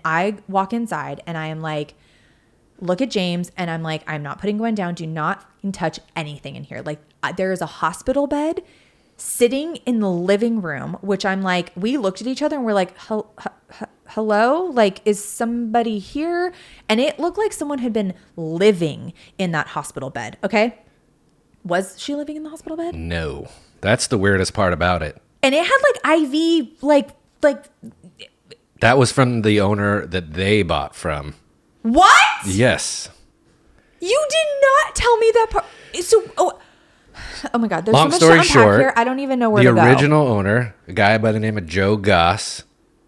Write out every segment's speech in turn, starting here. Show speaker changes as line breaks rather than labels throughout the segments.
I walk inside and I am like, look at James, and I'm like, I'm not putting Gwen down. Do not touch anything in here. Like, there is a hospital bed sitting in the living room, which I'm like, we looked at each other and we're like, hello? Like, is somebody here? And it looked like someone had been living in that hospital bed. Okay. Was she living in the hospital bed?
No. That's the weirdest part about it.
And it had like IV, like.
That was from the owner that they bought from.
What?
Yes.
You did not tell me that part. So, oh my God. There's
Long
so much
story
to unpack
short,
here. I don't even know where to go.
The original owner, a guy by the name of Joe Goss,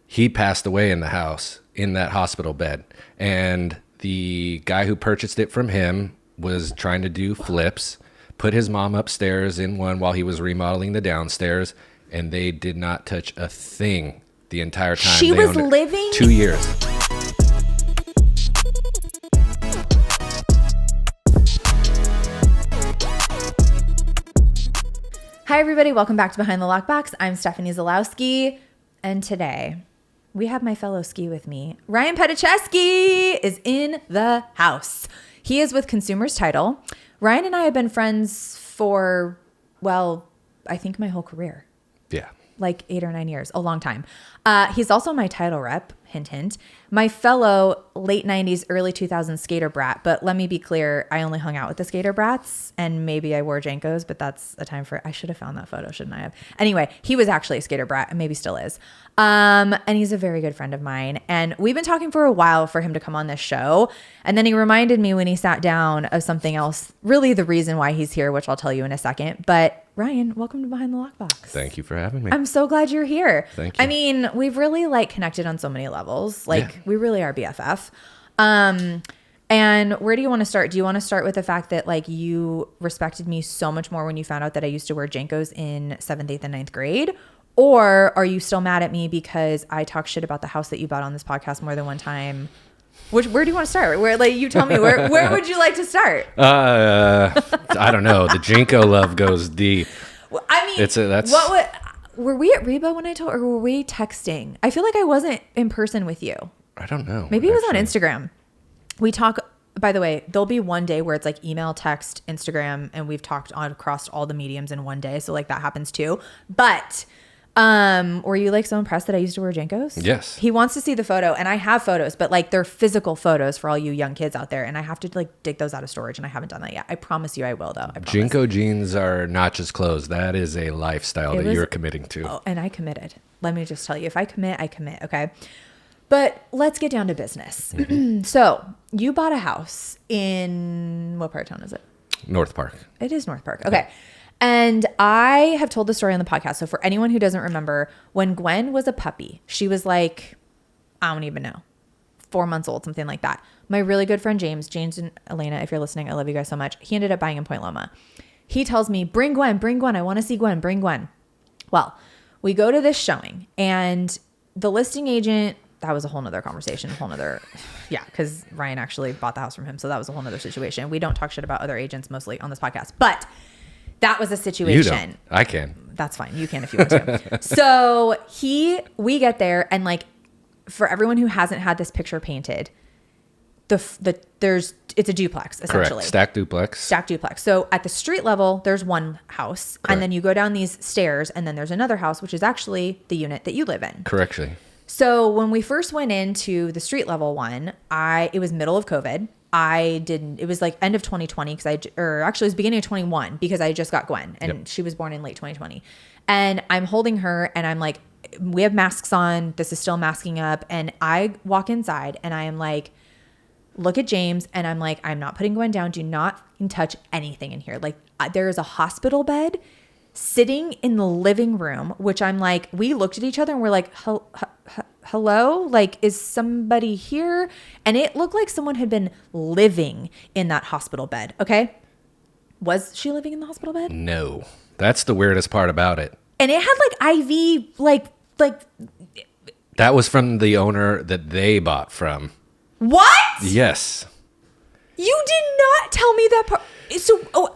he passed away in the house in that hospital bed. And the guy who purchased it from him was trying to do flips, put his mom upstairs in one while he was remodeling the downstairs, and they did not touch a thing the entire time.
She was living
2 years.
Hi, everybody. Welcome back to Behind the Lockbox. I'm Stephanie Zalowski, and today we have my fellow ski with me. Ryan Petaishiski is in the house. He is with Consumer's Title. Ryan and I have been friends for, well, I think my whole career.
Yeah.
Like 8 or 9 years, a long time. He's also my title rep, hint, hint. My fellow late 90s, early 2000s skater brat. But let me be clear, I only hung out with the skater brats and maybe I wore Jankos, but that's a time for, I should have found that photo, shouldn't I have? Anyway, he was actually a skater brat and maybe still is. And he's a very good friend of mine. And we've been talking for a while for him to come on this show. And then he reminded me when he sat down of something else, really the reason why he's here, which I'll tell you in a second. But Ryan, welcome to Behind the Lockbox.
Thank you for having me.
I'm so glad you're here.
Thank you.
I mean, we've really like connected on so many levels. Like we really are BFF. And where do you want to start? Do you want to start with the fact that like you respected me so much more when you found out that I used to wear Jankos in 7th, 8th, and 9th grade? Or are you still mad at me because I talk shit about the house that you bought on this podcast more than one time? Where do you want to start? Where, like, you tell me, where would you like to start?
I don't know. The Jinko love goes deep.
Well, I mean, were we at Reba when I told, or were we texting? I feel like I wasn't in person with you.
I don't know.
Maybe it was on Instagram. We talk, by the way, there'll be one day where it's like email, text, Instagram, and we've talked across all the mediums in one day. So like that happens too. But were you like so impressed that I used to wear Jankos?
Yes.
He wants to see the photo, and I have photos, but like they're physical photos for all you young kids out there, and I have to like dig those out of storage, and I haven't done that yet. I promise you I will, though. I promise.
Jinko jeans are not just clothes. That is a lifestyle that you're committing to.
Oh, and I committed. Let me just tell you, if I commit, I commit. Okay. But let's get down to business. Mm-hmm. So you bought a house in, what part of town is it?
North Park.
It is North Park. Okay. And I have told the story on the podcast. So for anyone who doesn't remember, when Gwen was a puppy, she was like, I don't even know, 4 months old, something like that. My really good friend, James and Elena, if you're listening, I love you guys so much. He ended up buying in Point Loma. He tells me, bring Gwen. I want to see Gwen. Bring Gwen. Well, we go to this showing, and the listing agent, that was a whole nother conversation, because Ryan actually bought the house from him. So that was a whole nother situation. We don't talk shit about other agents mostly on this podcast, but that was a situation.
You don't. I can.
That's fine. You can if you want to. So we get there, and like, for everyone who hasn't had this picture painted, it's a duplex essentially.
Correct. Stacked duplex. So at the street level, there's one house. Correct. And then you go down these stairs, and then there's another house, which is actually the unit that you live in. Correctly.
So when we first went into the street level one, it was middle of COVID. It was like end of 2020 or actually it was beginning of 21 because I just got Gwen, and she was born in late 2020. And I'm holding her, and I'm like, we have masks on. This is still masking up. And I walk inside, and I am like, look at James, and I'm like, I'm not putting Gwen down. Do not touch anything in here. Like, there is a hospital bed sitting in the living room, which I'm like, we looked at each other and we're like, hello? Like, is somebody here? And it looked like someone had been living in that hospital bed. Okay. Was she living in the hospital bed?
No. That's the weirdest part about it.
And it had like IV, like.
That was from the owner that they bought from.
What?
Yes.
You did not tell me that part. So, oh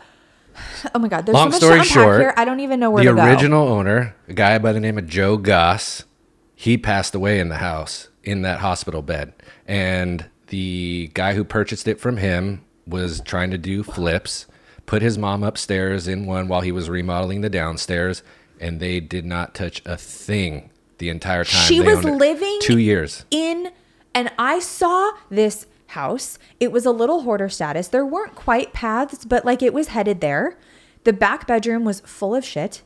my God. There's
Long
so much
story
to unpack
short,
here. I don't even know where to go.
The original owner, a guy by the name of Joe Goss, he passed away in the house in that hospital bed. And the guy who purchased it from him was trying to do flips, put his mom upstairs in one while he was remodeling the downstairs, and they did not touch a thing the entire time.
She
They
was
owned it.
living
2 years.
and I saw this house. It was a little hoarder status. There weren't quite paths, but like it was headed there. The back bedroom was full of shit.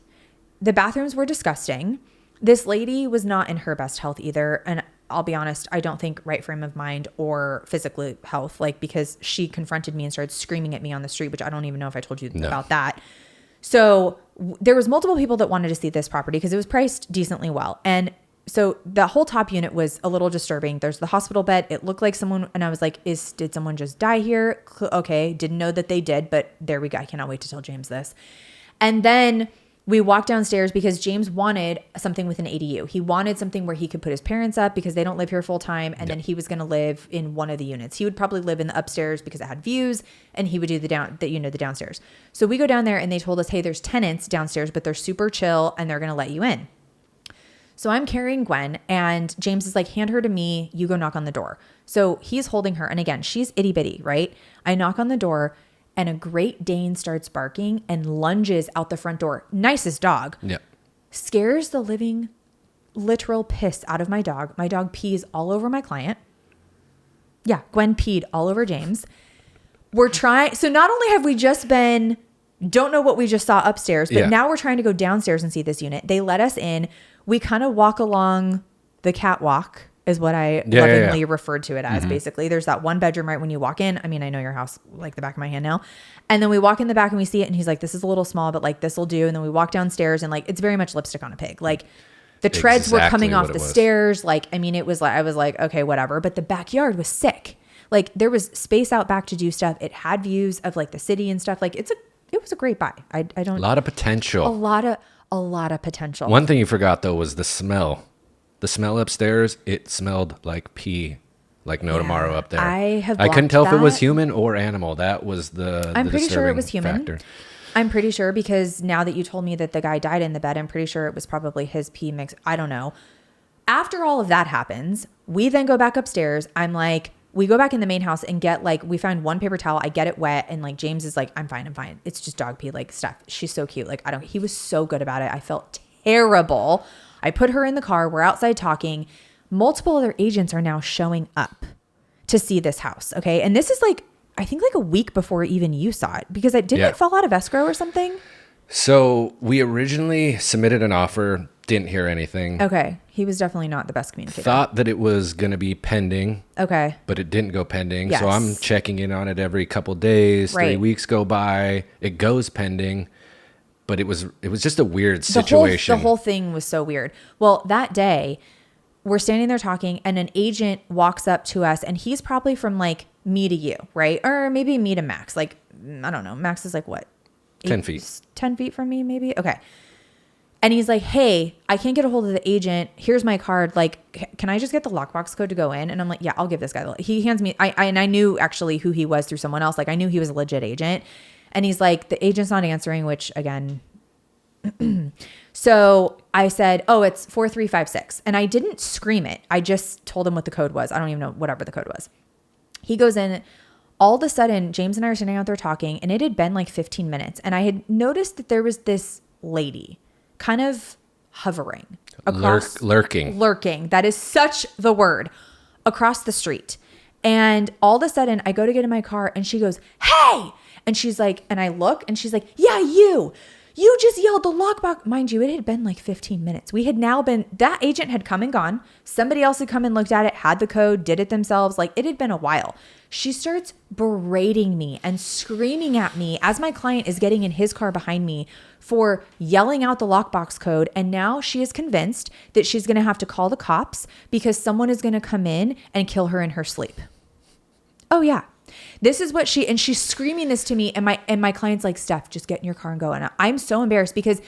The bathrooms were disgusting. This lady was not in her best health either. And I'll be honest, I don't think right frame of mind or physical health, like because she confronted me and started screaming at me on the street, which I don't even know if I told you about that. So there was multiple people that wanted to see this property because it was priced decently well. And so the whole top unit was a little disturbing. There's the hospital bed. It looked like someone, and I was like, did someone just die here? Okay. Didn't know that they did, but there we go. I cannot wait to tell James this. And then we walked downstairs because James wanted something with an ADU. He wanted something where he could put his parents up because they don't live here full time. And then he was going to live in one of the units. He would probably live in the upstairs because it had views, and he would do the downstairs. So we go down there and they told us, hey, there's tenants downstairs, but they're super chill and they're going to let you in. So I'm carrying Gwen and James is like, hand her to me. You go knock on the door. So he's holding her. And again, she's itty bitty, right? I knock on the door and a Great Dane starts barking and lunges out the front door. Nicest dog.
Yep.
Scares the living literal piss out of my dog. My dog pees all over my client. Yeah, Gwen peed all over James. We're trying. So not only have we just been, don't know what we just saw upstairs, but now we're trying to go downstairs and see this unit. They let us in. We kind of walk along the catwalk is what I lovingly referred to it as. Basically, there's that one bedroom right when you walk in. I mean, I know your house like the back of my hand now. And then we walk in the back and we see it and he's like, this is a little small, but like this will do. And then we walk downstairs and like, it's very much lipstick on a pig. Like the treads were coming off the stairs. Like, I mean, it was like, I was like, okay, whatever. But the backyard was sick. Like there was space out back to do stuff. It had views of like the city and stuff. Like it was a great buy. I don't.
A lot of potential.
A lot of potential.
One thing you forgot though was the smell. The smell upstairs, it smelled like pee, like no tomorrow up there.
I
couldn't tell if it was human or animal. That was
I'm pretty sure it was human.
Factor.
I'm pretty sure because now that you told me that the guy died in the bed, I'm pretty sure it was probably his pee mix. I don't know. After all of that happens, we then go back upstairs. I'm like, we go back in the main house and get like, we find one paper towel. I get it wet. And like, James is like, I'm fine. It's just dog pee, like stuff. She's so cute. Like, he was so good about it. I felt terrible. I put her in the car. We're outside talking. Multiple other agents are now showing up to see this house. Okay. And this is like, I think like a week before even you saw it because it didn't fall out of escrow or something.
So we originally submitted an offer, didn't hear anything.
Okay. He was definitely not the best communicator.
Thought that it was going to be pending.
Okay.
But it didn't go pending.
Yes.
So I'm checking in on it every couple days.
Right.
3 weeks go by. It goes pending. But it was just a weird situation.
The whole thing was so weird. Well, that day, we're standing there talking, and an agent walks up to us, and he's probably from like me to you, right? Or maybe me to Max. Like, I don't know. Max is like what?
10 feet.
10 feet from me, maybe? Okay. And he's like, hey, I can't get a hold of the agent. Here's my card. Like, can I just get the lockbox code to go in? And I'm like, yeah, I'll give this guy. He hands me, and I knew actually who he was through someone else. Like, I knew he was a legit agent. And he's like, the agent's not answering, which again, so I said, oh, it's 4356. And I didn't scream it. I just told him what the code was. I don't even know whatever the code was. He goes in. All of a sudden, James and I are sitting out there talking, and it had been like 15 minutes. And I had noticed that there was this lady kind of hovering across, lurking. That is such the word, across the street. And all of a sudden I go to get in my car and she goes, hey, and she's like, and I look and she's like, yeah, you just yelled the lockbox. Mind you, it had been like 15 minutes. We had now been, that agent had come and gone. Somebody else had come and looked at it, had the code, did it themselves. Like it had been a while. She starts berating me and screaming at me as my client is getting in his car behind me for yelling out the lockbox code. And now she is convinced that she's going to have to call the cops because someone is going to come in and kill her in her sleep. Oh yeah. This is what she's screaming this to me. And my client's like, Steph, just get in your car and go. And I'm so embarrassed because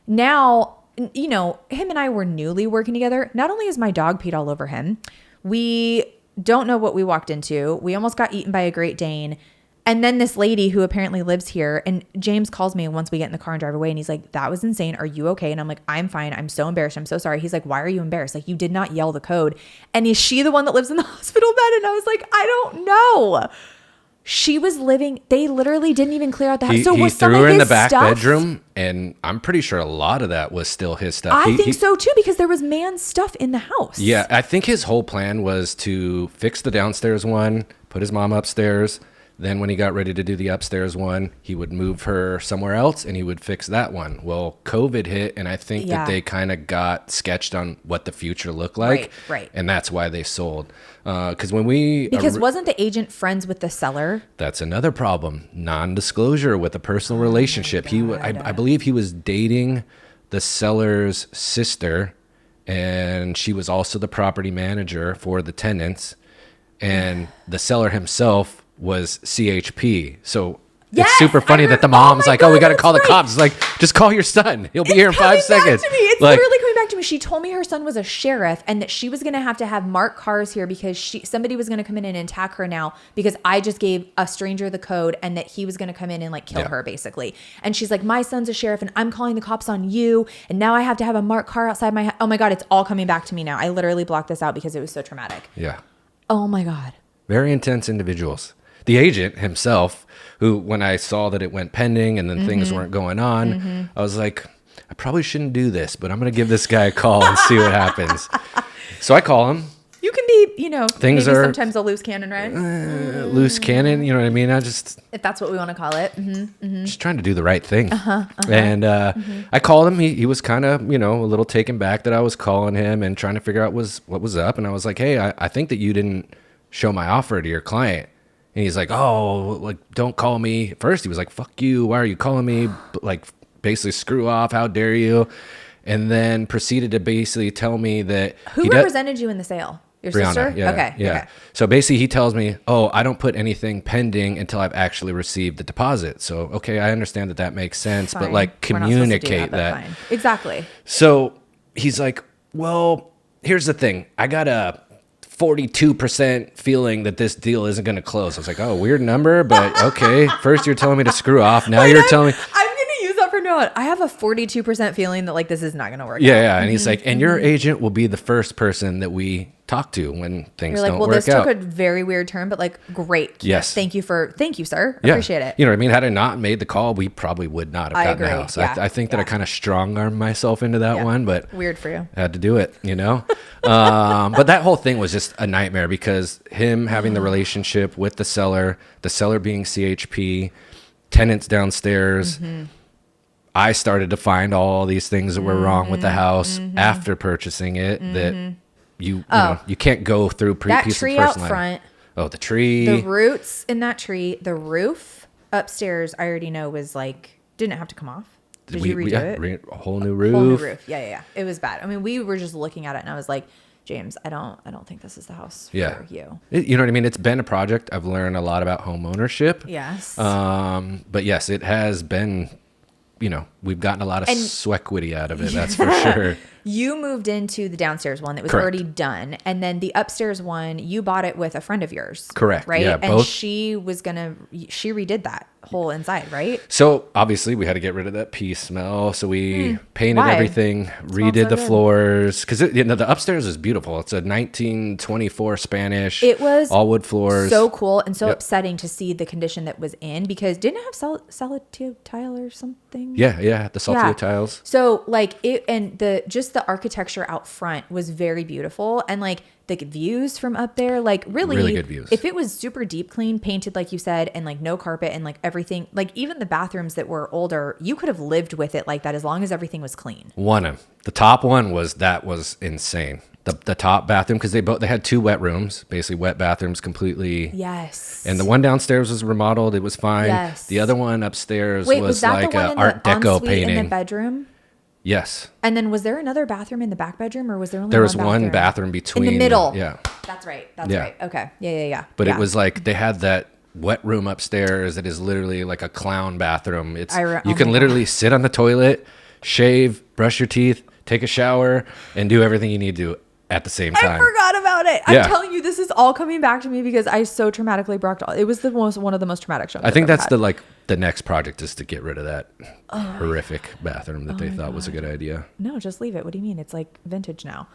now, you know, him and I were newly working together. Not only is my dog peed all over him, we don't know what we walked into. We almost got eaten by a Great Dane. And then this lady who apparently lives here, and James calls me once we get in the car and drive away, and he's like, that was insane. Are you okay? And I'm like, I'm fine. I'm so embarrassed. I'm so sorry. He's like, why are you embarrassed? Like, you did not yell the code. And is she the one that lives in the hospital bed? And I was like, I don't know. She was living, they literally didn't even clear out the house. So
he
was some
threw
of
her in the
his
back
stuff?
bedroom, and I'm pretty sure a lot of that was still his stuff.
I think so too, because there was man's stuff in the house.
Yeah, I think his whole plan was to fix the downstairs one, put his mom upstairs. Then when he got ready to do the upstairs one, he would move her somewhere else and he would fix that one. Well, COVID hit, and I think that they kind of got sketched on what the future looked like.
Right.
And that's why they sold. Because
wasn't the agent friends with the seller?
That's another problem. Non-disclosure with a personal relationship. I believe he was dating the seller's sister, and she was also the property manager for the tenants. And the seller himself was CHP. So it's super funny that the mom's like, we got to call the cops. It's like, just call your son. He'll be here in 5 seconds.
It's literally coming back to me. She told me her son was a sheriff and that she was going to have marked cars here because somebody was going to come in and attack her now because I just gave a stranger the code and that he was going to come in and like kill her basically. And she's like, my son's a sheriff and I'm calling the cops on you. And now I have to have a marked car outside my house. Oh my God, it's all coming back to me now. I literally blocked this out because it was so traumatic.
Yeah.
Oh my God.
Very intense individuals. The agent himself, who when I saw that it went pending and then things weren't going on, I was like, I probably shouldn't do this, but I'm going to give this guy a call and see what happens. So I call him.
You can be,
things
maybe
are
sometimes a loose cannon, right?
Loose cannon, you know what I mean?
If that's what we want to call it.
Just trying to do the right thing. And I called him. He was kind of, a little taken back that I was calling him and trying to figure out what was up. And I was like, hey, I think that you didn't show my offer to your client. And he's like, don't call me. First, he was like, fuck you. Why are you calling me? Like, basically, screw off. How dare you? And then proceeded to basically tell me that...
Who represented you in the sale? Your
Brianna,
sister?
Yeah,
okay.
Yeah. Okay. So basically, he tells me, I don't put anything pending until I've actually received the deposit. So, okay, I understand that makes sense.
Fine.
But, like, communicate that.
Fine. Exactly.
So he's like, well, here's the thing. I got a 42% feeling that this deal isn't going to close. I was like, weird number, but okay. First you're telling me to screw off. Now you're telling me.
I'm going to use that for no one. I have a 42% feeling that like this is not going to work out.
Yeah. And he's like, and your agent will be the first person that we talk to when things don't work out.
This took a very weird turn, but like, great.
Yes.
Thank you, sir. Yeah. Appreciate it.
You know what I mean? Had I not made the call, we probably would not have gotten the house.
Yeah.
I think that I kind of strong-armed myself into that one, but
weird for you.
I had to do it, But that whole thing was just a nightmare because him having the relationship with the seller being CHP, tenants downstairs. I started to find all these things that were wrong with the house after purchasing it that you can't go through
that tree out front.
Oh, the tree.
The roots in that tree, the roof upstairs, I already know was like, didn't have to come off. Did you redo it?
A whole new roof.
Whole new roof. Yeah. It was bad. I mean, we were just looking at it and I was like, James, I don't think this is the house for you.
You know what I mean? It's been a project. I've learned a lot about home ownership.
Yes.
But yes, it has been, we've gotten a lot of swequity out of it. That's for sure.
You moved into the downstairs one that was already done. And then the upstairs one, you bought it with a friend of yours.
Correct.
Right?
Yeah,
and she redid that whole inside, right?
So obviously we had to get rid of that pee smell. So we painted everything, redid the floors. Because the upstairs is beautiful. It's a 1924 Spanish.
It was
all wood floors.
So cool and so upsetting to see the condition that was in because didn't it have saltio tile or something?
Yeah, the saltio tiles.
So like it and the architecture out front was very beautiful and like the views from up there, like really
good views.
If it was super deep clean, painted like you said, and like no carpet and like everything, like even the bathrooms that were older, you could have lived with it like that as long as everything was clean. The top one was insane. The top bathroom, because they had two wet rooms, basically wet bathrooms completely. Yes.
And the one downstairs was remodeled. It was fine.
Yes.
The other one upstairs was like an Art Deco painting.
In the bedroom?
Yes.
And then was there another bathroom in the back bedroom or was there only
one bathroom between?
In the middle.
Yeah.
That's right. Right. Okay. Yeah.
But it was like they had that wet room upstairs that is literally like a clown bathroom. You can literally sit on the toilet, shave, brush your teeth, take a shower, and do everything you need to at the same time.
I forgot about about it.
Yeah.
I'm telling you, this is all coming back to me because I so traumatically broke. It was one of the most traumatic showings.
I think that's the next project is to get rid of that horrific bathroom that they thought was a good idea.
No, just leave it. What do you mean? It's like vintage now.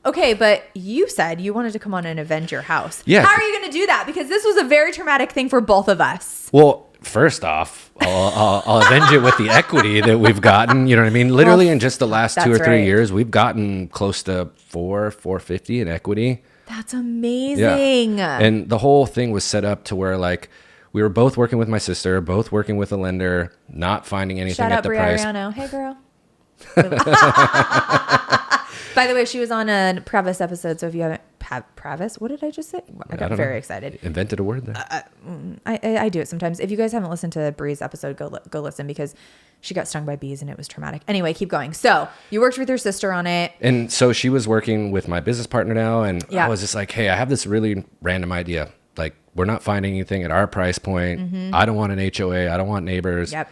Okay, but you said you wanted to come on and avenge your house.
Yeah.
How are you going to do that? Because this was a very traumatic thing for both of us.
Well, first off, I'll avenge it with the equity that we've gotten. You know what I mean? Literally in just the last 2 or 3 years, we've gotten close to $450 in equity.
That's amazing.
Yeah. And the whole thing was set up to where like we were both working with my sister, both working with a lender, not finding anything at the price.
Shout out Bri Ariano. Hey, girl. By the way, she was on a Pravis episode, so if you haven't... Pravis? What did I just say? I got very excited.
Invented a word there.
I do it sometimes. If you guys haven't listened to Bri's episode, go listen because she got stung by bees and it was traumatic. Anyway, keep going. So you worked with your sister on it.
And so she was working with my business partner now, and I was just like, hey, I have this really random idea. Like, we're not finding anything at our price point. Mm-hmm. I don't want an HOA. I don't want neighbors.
Yep.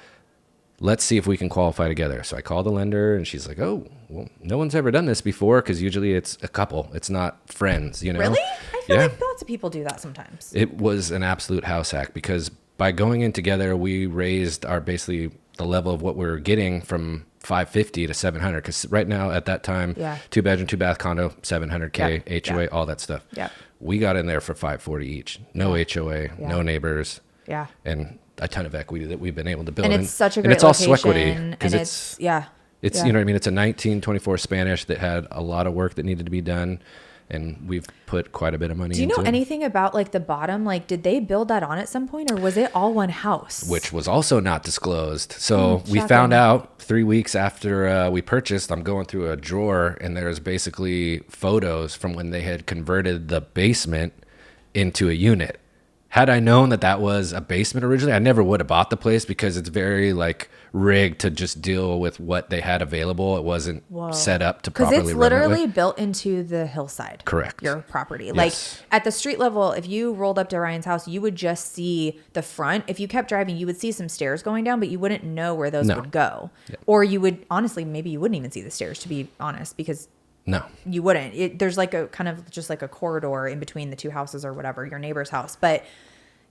Let's see if we can qualify together. So I called the lender and she's like, oh, well, no one's ever done this before because usually it's a couple. It's not friends, you know?
Really? I feel like lots of people do that sometimes.
It was an absolute house hack because by going in together, we raised our basically the level of what we were getting from $550 to $700. Because right now at that time, 2-bedroom, 2-bath condo, $700K, HOA, all that stuff.
Yeah.
We got in there for $540 each. No HOA, no neighbors.
Yeah.
And a ton of equity that we've been able to build.
And it's such a great
and it's all
location.
Swequity because it's you know what I mean. It's a 1924 Spanish that had a lot of work that needed to be done, and we've put quite a bit of money.
Do you know anything about like the bottom? Like, did they build that on at some point, or was it all one house?
Which was also not disclosed. So we found out 3 weeks after we purchased. I'm going through a drawer, and there's basically photos from when they had converted the basement into a unit. Had I known that that was a basement originally, I never would have bought the place because it's very like rigged to just deal with what they had available. It wasn't set up to properly run.
Because it's literally built into the hillside.
Correct.
Your property. Yes. Like at the street level, if you rolled up to Ryan's house, you would just see the front. If you kept driving, you would see some stairs going down, but you wouldn't know where those would go. Yeah. Or you would, honestly, maybe you wouldn't even see the stairs, to be honest, because
no,
you wouldn't. There's like a kind of just like a corridor in between the two houses or whatever, your neighbor's house. But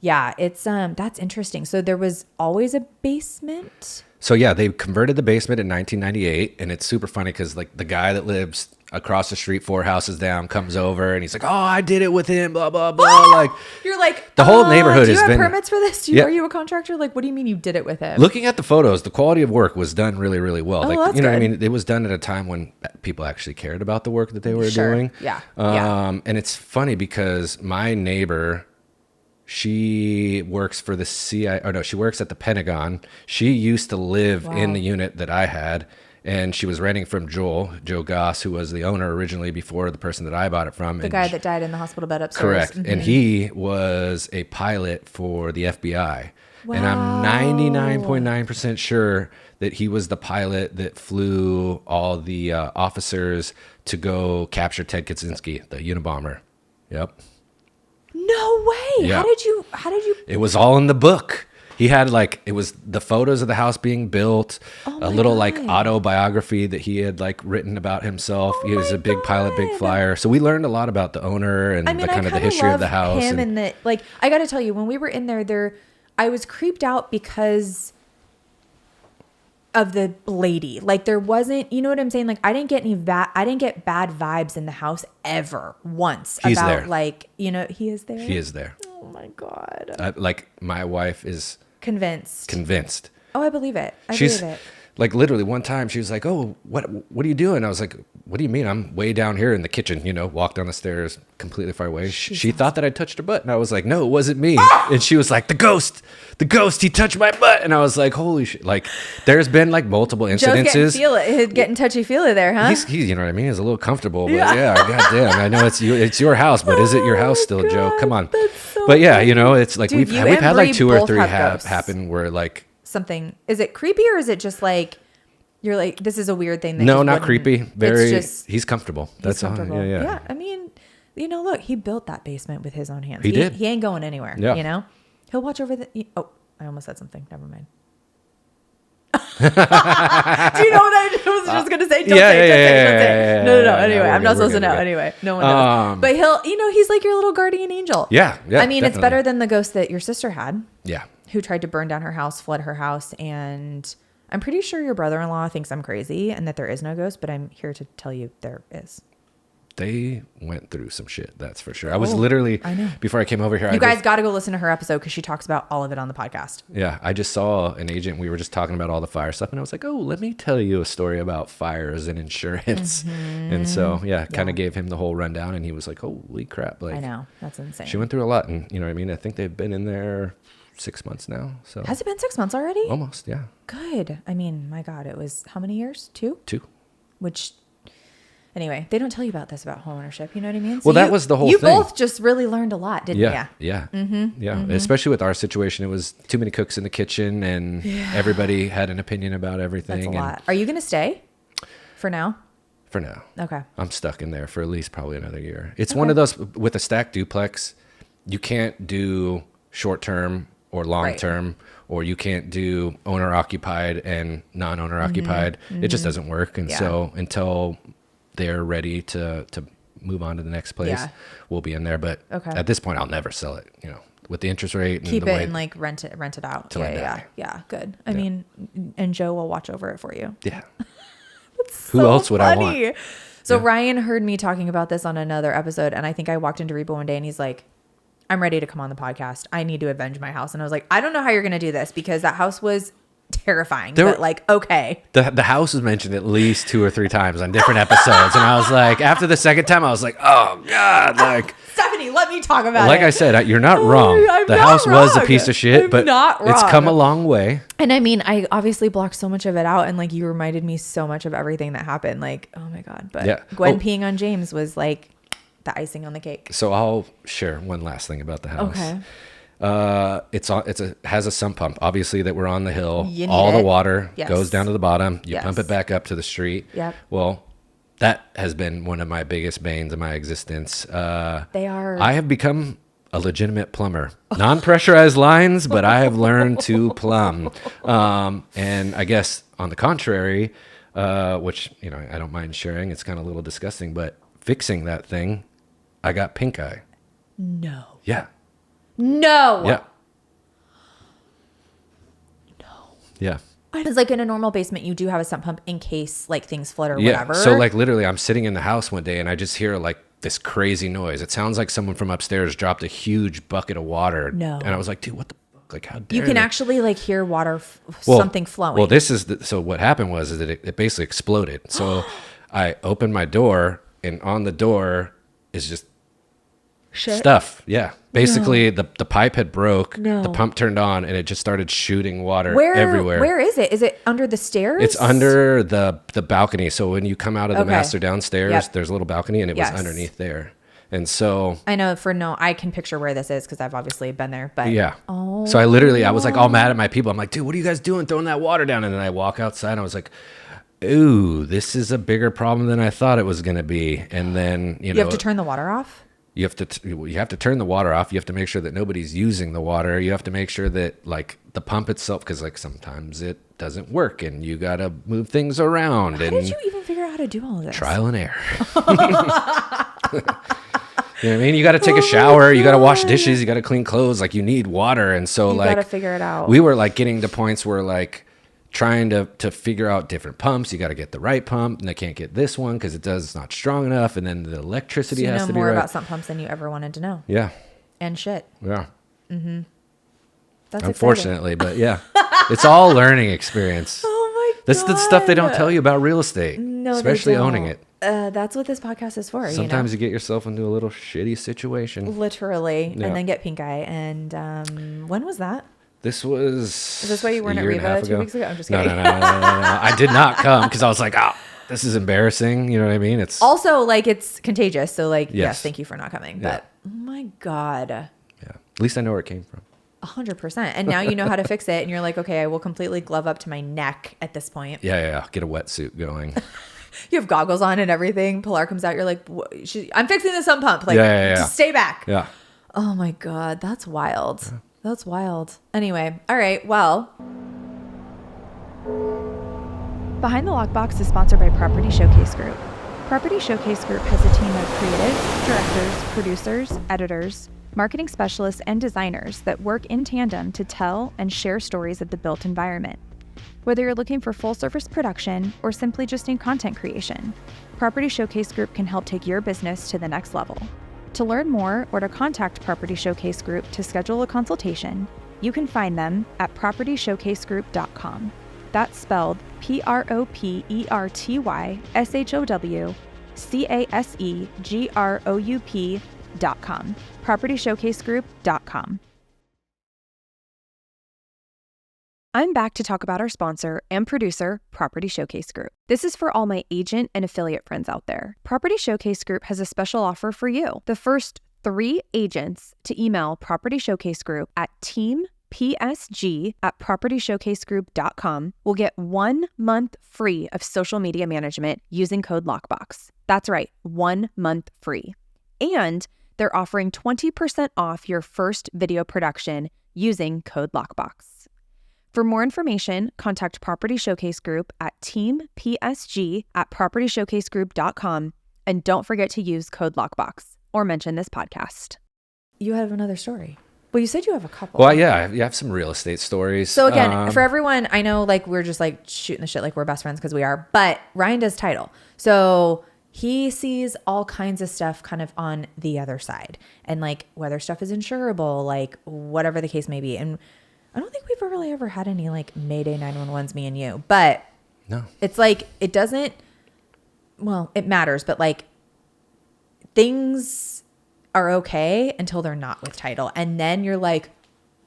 yeah, it's that's interesting. So there was always a basement.
So yeah, they converted the basement in 1998, and it's super funny because like the guy that lives across the street 4 houses down comes over and he's like, "Oh, I did it with him." Blah blah blah. Like
you're like
the whole neighborhood has been.
Do you have permits for this? Are you a contractor? Like, what do you mean you did it with him?
Looking at the photos, the quality of work was done really really well. Like
that's
you know
good.
what I mean? It was done at a time when people actually cared about the work that they were doing.
Yeah.
And it's funny because my neighbor, she works for the CIA, or no, she works at the Pentagon. She used to live in the unit that I had, and she was renting from Joe Goss, who was the owner originally before the person that I bought it from.
The guy that died in the hospital bed upstairs.
Correct. Mm-hmm. And he was a pilot for the FBI. Wow. And I'm 99.9% sure that he was the pilot that flew all the officers to go capture Ted Kaczynski, the Unabomber. Yep.
No way.
Yeah.
How did you?
It was all in the book. He had it was the photos of the house being built, a little like autobiography that he had like written about himself. He was a big pilot, big flyer. So we learned a lot about the owner and the kind of the history of the house.
Him and the I got to tell you, when we were in there, I was creeped out because of the lady. Like there wasn't, you know what I'm saying? Like I didn't get bad vibes in the house ever once.
He's
about
there.
Like, you know, he is there.
He is there.
Oh my God.
Like my wife is
convinced. Oh, I believe it. I believe it.
Like literally one time she was like, "Oh, what are you doing?" I was like, "What do you mean? I'm way down here in the kitchen, you know, walk down the stairs completely far away." She thought that I touched her butt. And I was like, "No, it wasn't me." And she was like, the ghost, he touched my butt." And I was like, "Holy shit." Like there's been like multiple incidences.
Joe's getting touchy-feely there, huh?
He's you know what I mean? He's a little comfortable, but yeah, goddamn. I know it's your house, but is it your house still, Joe? Come on. But yeah, you know, it's like we've had like 2 or 3 happen where like
something. Is it creepy or is it just like you're like, this is a weird thing? That
no, not creepy. He's comfortable. That's all. Yeah.
I mean, you know, look, he built that basement with his own hands.
He did.
He ain't going anywhere.
Yeah.
You know, he'll watch over the. Oh, I almost said something. Never mind. Do you know what I was just going to say? Don't say. No. Anyway, I'm not supposed to know. Anyway, no one knows. But he's like your little guardian angel.
Yeah.
I mean, it's better than the ghost that your sister had.
Yeah.
Who tried to burn down her house, flood her house. And I'm pretty sure your brother-in-law thinks I'm crazy and that there is no ghost, but I'm here to tell you there is.
They went through some shit, that's for sure. I was literally, before I came over here.
You guys got to go listen to her episode because she talks about all of it on the podcast.
Yeah, I just saw an agent. We were just talking about all the fire stuff, and I was like, oh, let me tell you a story about fires and insurance. And so, kind of gave him the whole rundown, and he was like, holy crap. Like,
I know, that's insane.
She went through a lot, and you know what I mean? I think they've been in there 6 months now. So
has it been 6 months already?
Almost, yeah.
Good. I mean, my God, it was how many years? 2?
2.
Which... Anyway, they don't tell you about this about homeownership. You know what I mean?
So well, that was the whole thing.
You both just really learned a lot, didn't you?
Yeah. Especially with our situation, it was too many cooks in the kitchen, and everybody had an opinion about everything.
That's a lot. Are you going to stay for now?
For now.
Okay.
I'm stuck in there for at least probably another year. It's one of those with a stacked duplex. You can't do short term or long term, or you can't do owner occupied and non-owner occupied. It just doesn't work. And so until they're ready to move on to the next place, we'll be in there. But at this point, I'll never sell it. You know, with the interest rate, and
keep
the
it
way,
and like rent it out. Yeah. Good. I
Yeah.
mean, and Joe will watch over it for you.
Yeah.
Who
else would I want?
So Ryan heard me talking about this on another episode, and I think I walked into Reba one day, and he's like, "I'm ready to come on the podcast. I need to avenge my house." And I was like, "I don't know how you're going to do this because that house was terrifying, but like, okay."
The house was mentioned at least 2 or 3 times on different episodes, and I was like, after the second time, I was like, oh God, like
Stephanie, let me talk about
like
it.
I said, you're not wrong. The house was a piece of shit, but it's come a long way.
And I mean, I obviously blocked so much of it out, and like you reminded me so much of everything that happened. Like, oh my God. But Gwen peeing on James was like the icing on the cake.
So I'll share one last thing about the house.
Okay.
Has a sump pump, obviously, that we're on the hill. All the water goes down to the bottom. You pump it back up to the street.
Yep.
Well, that has been one of my biggest banes of my existence.
I
have become a legitimate plumber. Non-pressurized lines, but I have learned to plumb. And I guess on the contrary, which, you know, I don't mind sharing, it's kind of a little disgusting, but fixing that thing, I got pink eye.
No.
Yeah.
No.
Yeah. No. Yeah.
It's like in a normal basement, you do have a sump pump in case like things flood or whatever.
So like literally I'm sitting in the house one day and I just hear like this crazy noise. It sounds like someone from upstairs dropped a huge bucket of water.
No.
And I was like, dude, what the fuck? Like, how dare
you can
they?
actually like hear water, something flowing.
Well, so what happened was that it basically exploded. So I opened my door, and on the door is just stuff. Yeah. Basically, the pipe had broke. The pump turned on, and it just started shooting water everywhere.
Where is it? Is it under the stairs?
It's under the balcony. So when you come out of the master downstairs, there's a little balcony, and it was underneath there. And so
I know I can picture where this is because I've obviously been there. But
so I was like all mad at my people. I'm like, dude, what are you guys doing throwing that water down? And then I walk outside, and I was like, ooh, this is a bigger problem than I thought it was going to be. And then you
have to turn the water off.
You have to turn the water off. You have to make sure that nobody's using the water. You have to make sure that like the pump itself, because like sometimes it doesn't work, and you got to move things around.
How did you even figure out how to do all of this?
Trial and error. You know what I mean? You got to take a shower. You got to wash dishes. You got to clean clothes. Like you need water, and so
you
like
got to figure it out.
We were like getting to points where like trying to figure out different pumps. You got to get the right pump, and I can't get this one because it's not strong enough, and then the electricity has to be right.
You know more about sump pumps than you ever wanted to know.
Yeah.
And shit.
Yeah.
Mm-hmm. That's
unfortunately, but yeah, it's all learning experience.
Oh my God.
This is the stuff they don't tell you about real estate, especially owning it.
That's what this podcast is for.
Sometimes you get yourself into a little shitty situation.
Literally, and then get pink eye. And when was that?
This was.
Is this why you weren't at Reba 2 weeks ago? I'm just kidding.
No. I did not come because I was like, oh, this is embarrassing. You know what I mean? It's
also like it's contagious. So like, yes, thank you for not coming. But oh my God.
Yeah. At least I know where it came from.
100%. And now you know how to fix it. And you're like, okay, I will completely glove up to my neck at this point.
Yeah. Get a wetsuit going.
You have goggles on and everything. Pilar comes out. You're like, I'm fixing the sump pump. Like, just stay back.
Yeah.
Oh my God. That's wild. Yeah. That's wild. Anyway. All right. Well.
Behind the Lockbox is sponsored by Property Showcase Group. Property Showcase Group has a team of creatives, directors, producers, editors, marketing specialists, and designers that work in tandem to tell and share stories of the built environment. Whether you're looking for full-service production or simply just need content creation, Property Showcase Group can help take your business to the next level. To learn more or to contact Property Showcase Group to schedule a consultation, you can find them at propertyshowcasegroup.com. That's spelled propertyshowcasegroup.com. propertyshowcasegroup.com. I'm back to talk about our sponsor and producer, Property Showcase Group. This is for all my agent and affiliate friends out there. Property Showcase Group has a special offer for you. The first 3 agents to email Property Showcase Group at teampsg@propertyshowcasegroup.com will get 1 month free of social media management using code LOCKBOX. That's right, 1 month free. And they're offering 20% off your first video production using code LOCKBOX. For more information, contact Property Showcase Group at teampsg@propertyshowcasegroup.com, and don't forget to use code LOCKBOX or mention this podcast.
You have another story. Well, you said you have a couple.
Well, yeah, you have some real estate stories.
So again, for everyone, I know like we're just like shooting the shit like we're best friends because we are, but Ryan does title. So he sees all kinds of stuff kind of on the other side, and like whether stuff is insurable, like whatever the case may be. And I don't think we've really ever had any like Mayday 911s, me and you, but
no,
it's like, it doesn't, well, it matters, but like things are okay until they're not with title. And then you're like,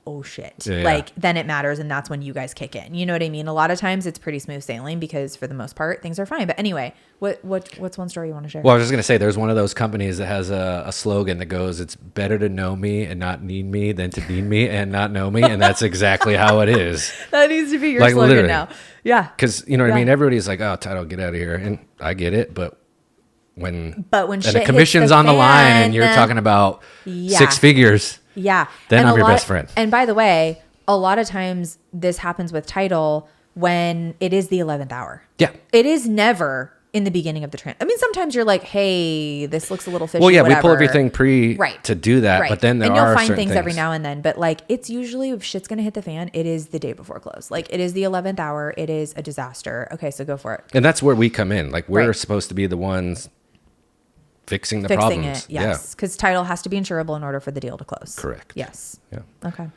oh shit.
Yeah.
Like then it matters. And that's when you guys kick in. You know what I mean? A lot of times it's pretty smooth sailing because for the most part, things are fine. But anyway, what's one story you want to share?
Well, I was just going to say, there's one of those companies that has a slogan that goes, it's better to know me and not need me than to need me and not know me. And that's exactly how it is.
That needs to be your
like,
slogan
literally.
now. Yeah.
Because, you know what I mean? Everybody's like, oh, title, get out of here. And I get it. But when
shit
the commission's
hits the
on the line
fan,
and you're talking about
yeah.
6 figures,
yeah,
then
and
I'm your best friend.
And by the way, a lot of times this happens with title when it is the 11th hour.
Yeah.
It is never in the beginning of the trend. I mean, sometimes you're like, hey, this looks a little fishy.
Well, yeah,
whatever.
we pull everything to do that,
Right.
but then there
and you'll
are
find
certain
things every now and then. But like, it's usually if shit's gonna hit the fan, it is the day before close. Like it is the 11th hour. It is a disaster. Okay, so go for it.
And that's where we come in. Like we're
Right.
supposed to be the ones fixing the
Fixing
problems.
it, yes, because title has to be insurable in order for the deal to close.
Correct.
Yes.
Yeah.
Okay.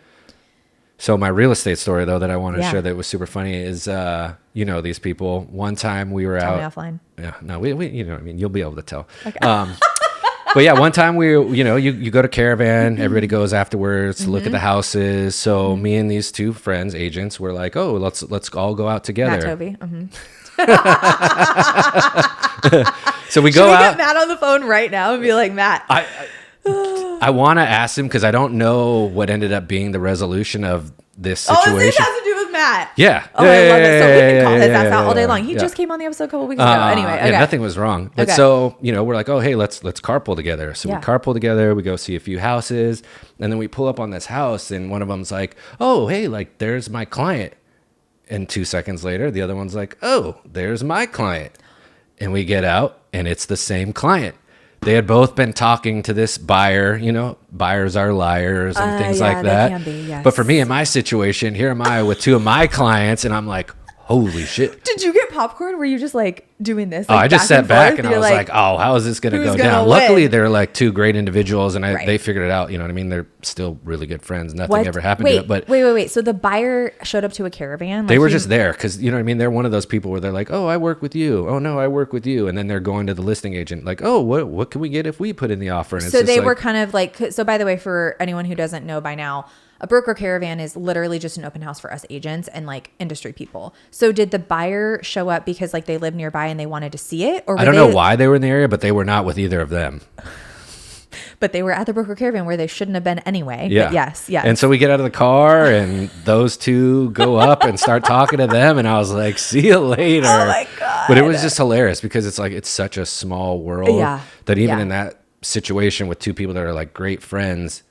So my real estate story, though, that I wanted to
Yeah.
share that was super funny is, you know, these people. One time we were
Tell
out.
me offline.
Yeah, no, we, you know, what I mean, you'll be able to tell. Okay. But yeah, one time you know, you go to Caravan, everybody goes afterwards to look at the houses. So me and these 2 friends, agents, were like, oh, let's all go out together.
Matt Toby. Mm-hmm.
So we
Should
go
we
out.
get Matt on the phone right now and be like, Matt?
I want to ask him because I don't know what ended up being the resolution of this situation.
Oh, this has to do with Matt.
Yeah.
Oh, I love it. So we can call his ass out all day
yeah,
long. He
yeah.
just came on the episode a couple weeks ago. Anyway, okay.
Yeah, nothing was wrong. But
Okay.
so, you know, we're like, oh, hey, let's carpool together. So
Yeah.
we carpool together. We go see a few houses. And then we pull up on this house. And one of them's like, oh, hey, like, there's my client. And 2 seconds later, the other one's like, oh, there's my client. And we get out, and it's the same client. They had both been talking to this buyer, you know, buyers are liars and things like
they
that.
can be, yes.
But for me, in my situation, here am I with 2 of my clients, and I'm like, holy shit.
Did you get popcorn? Were you just like doing this?
Oh,
Like
I just sat back and I
You're
was like, oh, how is this going to
who's
go
gonna
down?
win?
Luckily, they're like 2 great individuals, and
Right.
they figured it out. You know what I mean? They're still really good friends. Nothing
what?
ever happened
wait,
to it. But
wait. So the buyer showed up to a caravan?
they
Like
were
he-
just there because, you know what I mean? They're one of those people where they're like, oh, I work with you. Oh, no, I work with you. And then they're going to the listing agent like, oh, what can we get if we put in the offer? And it's
So
just
they
like,
were kind of like, so by the way, for anyone who doesn't know by now, a broker caravan is literally just an open house for us agents and like industry people. So did the buyer show up because like they live nearby and they wanted to see it? Or
I don't know why they were in the area, but they were not with either of them.
But they were at the broker caravan where they shouldn't have been anyway.
Yeah.
But yes.
And so we get out of the car and those 2 go up and start talking to them. And I was like, see you later.
Oh my God.
But it was just hilarious because it's like, it's such a small world
Yeah.
that even
Yeah.
in that situation with 2 people that are like great friends,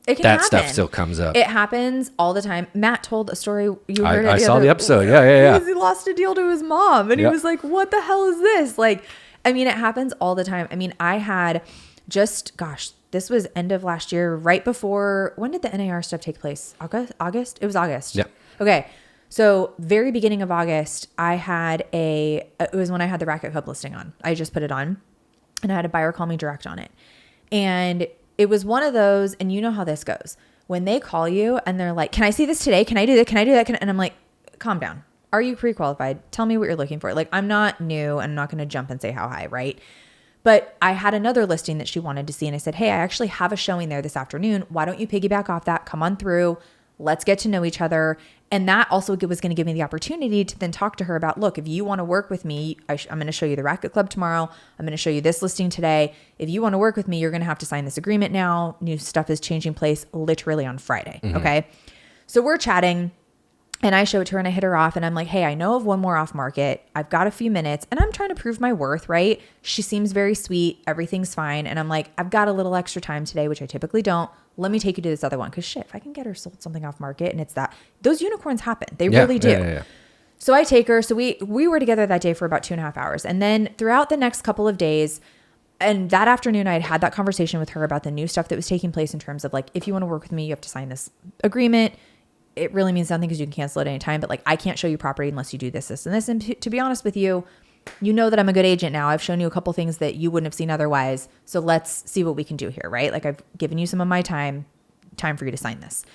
It can
that
happen.
stuff still comes up.
It happens all the time. Matt told a story. You heard
I
it
saw the episode. Yeah.
He lost a deal to his mom, and
Yep.
he was like, "What the hell is this?" Like, I mean, it happens all the time. I mean, I had this was end of last year, right before. When did the NAR stuff take place? August? It was August.
Yeah.
Okay. So very beginning of August, it was when I had the Racket Club listing on. I just put it on, and I had a buyer call me direct on it, and it was one of those, and you know how this goes. When they call you and they're like, "Can I see this today? Can I do that? Can I do that?" And I'm like, calm down. Are you pre-qualified? Tell me what you're looking for. Like, I'm not new. I'm not going to jump and say how high, right? But I had another listing that she wanted to see. And I said, hey, I actually have a showing there this afternoon. Why don't you piggyback off that? Come on through. Let's get to know each other. And that also was going to give me the opportunity to then talk to her about, look, if you want to work with me, I'm going to show you the Racket Club tomorrow. I'm going to show you this listing today. If you want to work with me, you're going to have to sign this agreement now. New stuff is changing place literally on Friday. Mm-hmm. Okay. So we're chatting and I show it to her and I hit her off and I'm like, hey, I know of one more off market. I've got a few minutes and I'm trying to prove my worth, right? She seems very sweet. Everything's fine. And I'm like, I've got a little extra time today, which I typically don't. Let me take you to this other one. Cause shit, if I can get her sold something off market and it's that, those unicorns happen. They really do. Yeah. So I take her. So we were together that day for about 2.5 hours. And then throughout the next couple of days, and that afternoon, I had that conversation with her about the new stuff that was taking place in terms of like, if you want to work with me, you have to sign this agreement. It really means nothing because you can cancel it any time. But like, I can't show you property unless you do this, this, and this. And to be honest with you, you know that I'm a good agent now. I've shown you a couple things that you wouldn't have seen otherwise. So let's see what we can do here, right? Like I've given you some of my time for you to sign this.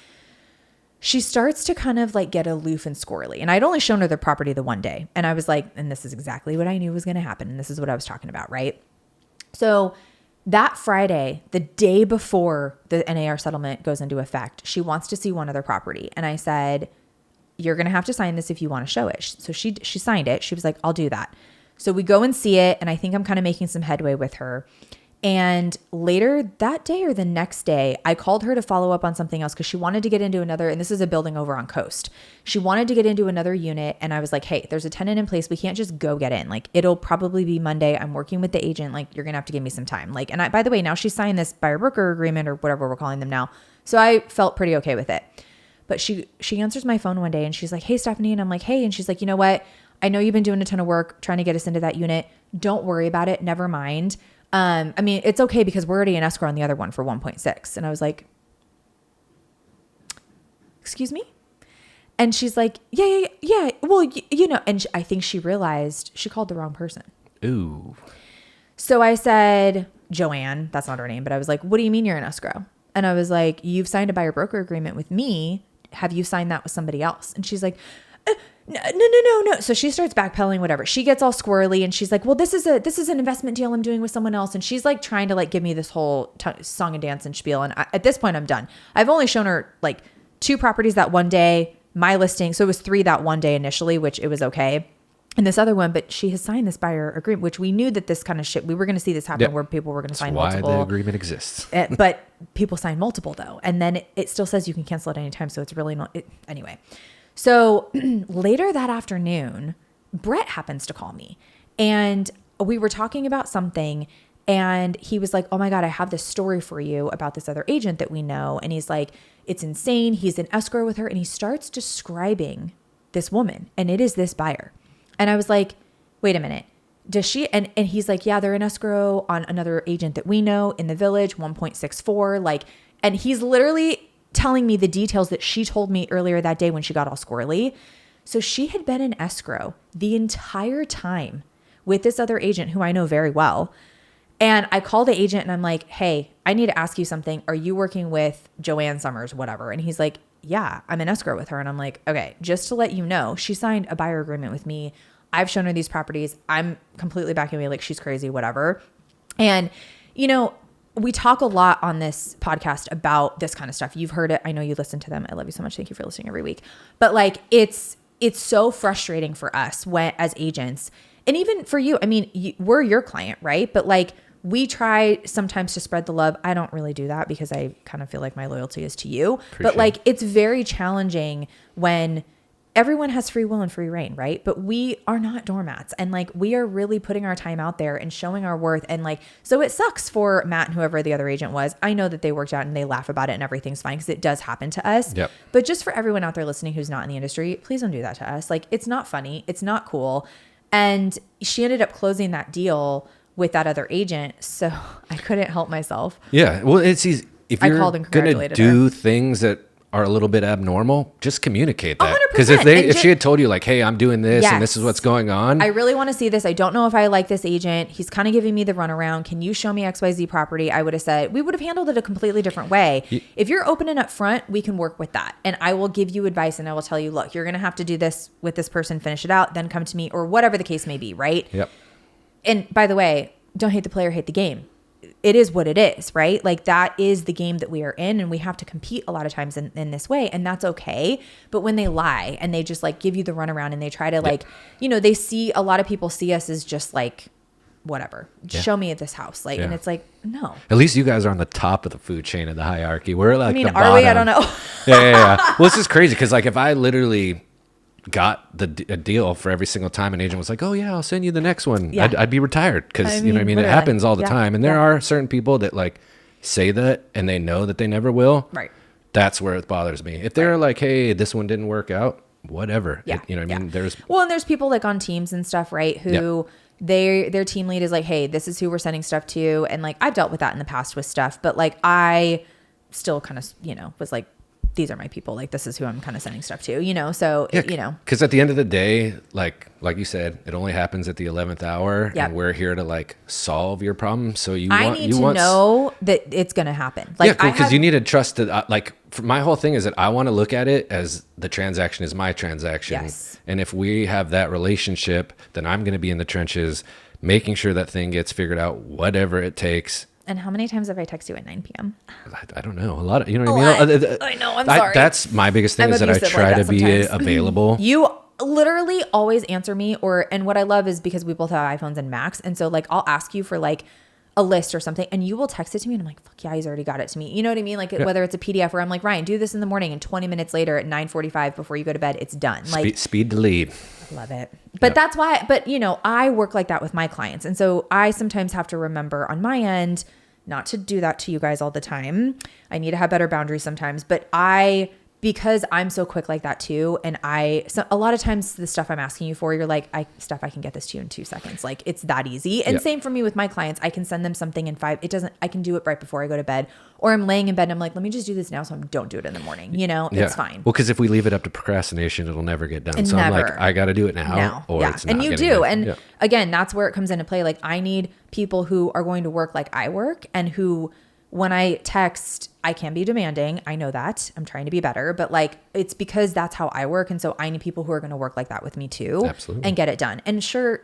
She starts to kind of like get aloof and squirrely. And I'd only shown her the property the one day. And I was like, and this is exactly what I knew was going to happen. And this is what I was talking about, right? So that Friday, the day before the NAR settlement goes into effect, she wants to see one other property. And I said, you're going to have to sign this if you want to show it. So she signed it. She was like, I'll do that. So we go and see it. And I think I'm kind of making some headway with her. And later that day or the next day, I called her to follow up on something else because she wanted to get into another, and this is a building over on Coast. She wanted to get into another unit. And I was like, hey, there's a tenant in place. We can't just go get in. Like, it'll probably be Monday. I'm working with the agent. Like, you're going to have to give me some time. Like, and by the way, now she signed this buyer broker agreement or whatever we're calling them now. So I felt pretty okay with it. But she answers my phone one day and she's like, hey, Stephanie. And I'm like, hey. And she's like, you know what? I know you've been doing a ton of work trying to get us into that unit. Don't worry about it. Never mind. I mean, it's okay because we're already in escrow on the other one for 1.6. And I was like, excuse me? And she's like, yeah. Well, you know, and I think she realized she called the wrong person.
Ooh.
So I said, Joanne, that's not her name, but I was like, what do you mean you're in escrow? And I was like, you've signed a buyer broker agreement with me. Have you signed that with somebody else? And she's like, no. So she starts backpedaling, whatever. She gets all squirrely and she's like, well, this is an investment deal I'm doing with someone else. And she's like trying to like give me this whole song and dance and spiel. And at this point I'm done. I've only shown her like 2 properties that one day, my listing. So it was 3 that one day initially, which it was okay. And this other one, but she has signed this buyer agreement, which we knew that this kind of shit, we were going to see this happen where people were going to sign multiple.
Why the agreement exists.
But people sign multiple though. And then it still says you can cancel at any time. So it's really not, anyway. So later that afternoon, Brett happens to call me and we were talking about something and he was like, oh my God, I have this story for you about this other agent that we know. And he's like, it's insane. He's in escrow with her. And he starts describing this woman and it is this buyer. And I was like, wait a minute. Does she? And he's like, yeah, they're in escrow on another agent that we know in the village, 1.64. Like, and he's literally telling me the details that she told me earlier that day when she got all squirrely. So she had been in escrow the entire time with this other agent who I know very well. And I called the agent and I'm like, hey, I need to ask you something. Are you working with Joanne Summers, whatever? And he's like, yeah, I'm in escrow with her. And I'm like, okay, just to let you know, she signed a buyer agreement with me. I've shown her these properties. I'm completely backing away like she's crazy, whatever. And, you know, we talk a lot on this podcast about this kind of stuff. You've heard it. I know you listen to them. I love you so much. Thank you for listening every week. But like, it's so frustrating for us when, as agents, and even for you, I mean, we're your client, right? But like, we try sometimes to spread the love. I don't really do that because I kind of feel like my loyalty is to you. But like, it's very challenging when, everyone has free will and free reign, right? But we are not doormats. And like, we are really putting our time out there and showing our worth. And like, so it sucks for Matt and whoever the other agent was. I know that they worked out and they laugh about it and everything's fine because it does happen to us.
Yep.
But just for everyone out there listening who's not in the industry, please don't do that to us. Like, it's not funny. It's not cool. And she ended up closing that deal with that other agent. So I couldn't help myself.
Yeah. Well, it's easy. If
I
you're
called and
going to
congratulated
do things that are a little bit abnormal, just communicate that.
100%.
Because if she had told you like, hey, I'm doing this and this
Yes.
is what's going on.
I really want to see this. I don't know if I like this agent. He's kind of giving me the runaround. Can you show me XYZ property? I would have said, we would have handled it a completely different way. If you're open and upfront, we can work with that. And I will give you advice and I will tell you, look, you're going to have to do this with this person, finish it out, then come to me, or whatever the case may be, right?
Yep.
And by the way, don't hate the player, hate the game. It is what it is, right? Like, that is the game that we are in, and we have to compete a lot of times in this way, and that's okay. But when they lie and they just like give you the runaround and they try to like, you know, they see, a lot of people see us as just like, whatever, show me at this house. Like, and it's like, no.
At least you guys are on the top of the food chain of the hierarchy. We're like,
I mean,
the
are we? I
bottom.
don't know.
Yeah. Well, it's just crazy because like if I literally got a deal for every single time an agent was like, oh yeah, I'll send you the next one,
Yeah.
I'd be retired because
I
you know what I mean? It
literally.
happens all the
Yeah.
time. And there
Yeah.
are certain people that like say that and they know that they never will.
Right.
That's where it bothers me. If they're like, hey, this one didn't work out, whatever.
Yeah.
You know what I mean? There's
Well, and there's people like on teams and stuff, right? Who their team lead is like, hey, this is who we're sending stuff to. And like, I've dealt with that in the past with stuff, but like, I still kind of, you know, was like, these are my people. Like, this is who I'm kind of sending stuff to, you know? So, you know,
because at the end of the day, like you said, it only happens at the 11th hour
Yep.
and we're here to like solve your problem. So
I need to know that it's going to happen. Like,
yeah, because you need to trust that. Like, my whole thing is that I want to look at it as the transaction is my transaction.
Yes.
And if we have that relationship, then I'm going to be in the trenches, making sure that thing gets figured out, whatever it takes.
And how many times have I texted you at 9 p.m.?
I don't know. A lot of, you know what I mean?
I know, I'm sorry.
That's my biggest thing
I'm
is that I
abusive
try
like
to
that
be
sometimes.
available.
You literally always answer me, and what I love is because we both have iPhones and Macs. And so like, I'll ask you for like a list or something and you will text it to me and I'm like, fuck yeah, he's already got it to me. You know what I mean? Like whether it's a PDF or I'm like, Ryan, do this in the morning, and 20 minutes later at 9:45 before you go to bed, it's done. Like,
Speed to lead.
love it. But that's why, but you know, I work like that with my clients. And so I sometimes have to remember on my end not to do that to you guys all the time. I need to have better boundaries sometimes, but because I'm so quick like that too. And so a lot of times the stuff I'm asking you for, you're like, I can get this to you in 2 seconds. Like, it's that easy. And same for me with my clients. I can send them something in 5. I can do it right before I go to bed, or I'm laying in bed and I'm like, let me just do this now. So I don't do it in the morning. You know, it's fine.
Well, because if we leave it up to procrastination, it'll never get done.
And
so I'm like,
never.
I got to do it now. Or it's not
and you
getting
do.
done.
And again, that's where it comes into play. Like, I need people who are going to work like I work, and who, when I text, I can be demanding. I know that. I'm trying to be better, but like, it's because that's how I work. And so I need people who are going to work like that with me too.
Absolutely.
And get it done. And sure,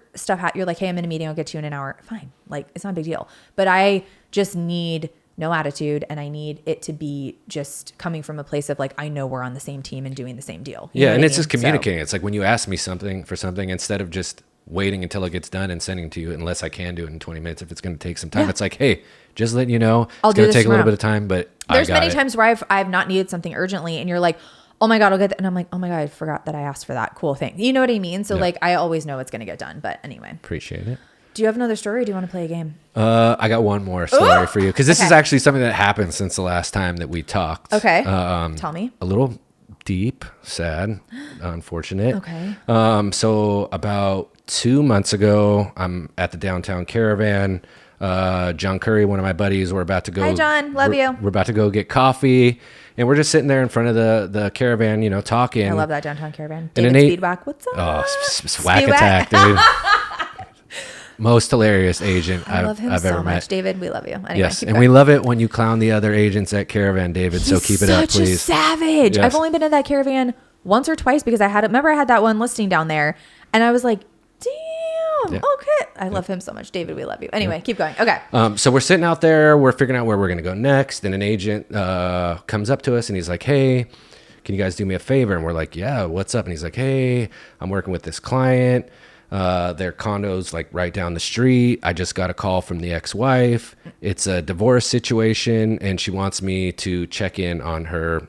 you're like, hey, I'm in a meeting, I'll get to you in an hour. Fine. Like, it's not a big deal. But I just need no attitude, and I need it to be just coming from a place of like, I know we're on the same team and doing the same deal. You know
and
what I
it's
mean?
just communicating. It's like when you ask me something, instead of just waiting until it gets done and sending to you, unless I can do it in 20 minutes, if it's going to take some time, it's like, hey, just letting you know,
I'll
it's
do
going to
this
take a little
tomorrow.
bit of time, but
There's
I got
many
it.
times where I've not needed something urgently, and you're like, oh my God, I'll get that. And I'm like, oh my God, I forgot that I asked for that cool thing. You know what I mean? So like, I always know it's going to get done. But anyway,
Appreciate it.
do you have another story, or do you want to play a game?
I got one more story for you, because this is
Okay.
actually something that happened since the last time that we talked.
Okay. Tell me.
A little deep, sad, unfortunate.
Okay.
So about 2 months ago, I'm at the downtown Caravan. John Curry, one of my buddies, we're about to go.
Hi, John. Love you.
We're about to go get coffee, and we're just sitting there in front of the Caravan, you know, talking.
I love that downtown Caravan.
And
David Speedwack, what's up?
Oh, swag
Speedwack.
attack, dude. Most hilarious agent
I love him
I've
so
ever
much.
met.
David, we love you. Anyway,
Yes,
keep
and
going.
we love it when you clown the other agents at Caravan, David. So keep it up,
Such a
please.
savage.
Yes.
I've only been in that Caravan once or twice because I had that one listing down there, and I was like, damn, okay. I love him so much. David, we love you. Anyway, keep going. Okay.
So we're sitting out there, we're figuring out where we're going to go next, and an agent comes up to us and he's like, hey, can you guys do me a favor? And we're like, yeah, what's up? And he's like, hey, I'm working with this client. Their condo's like right down the street. I just got a call from the ex-wife. It's a divorce situation, and she wants me to check in on her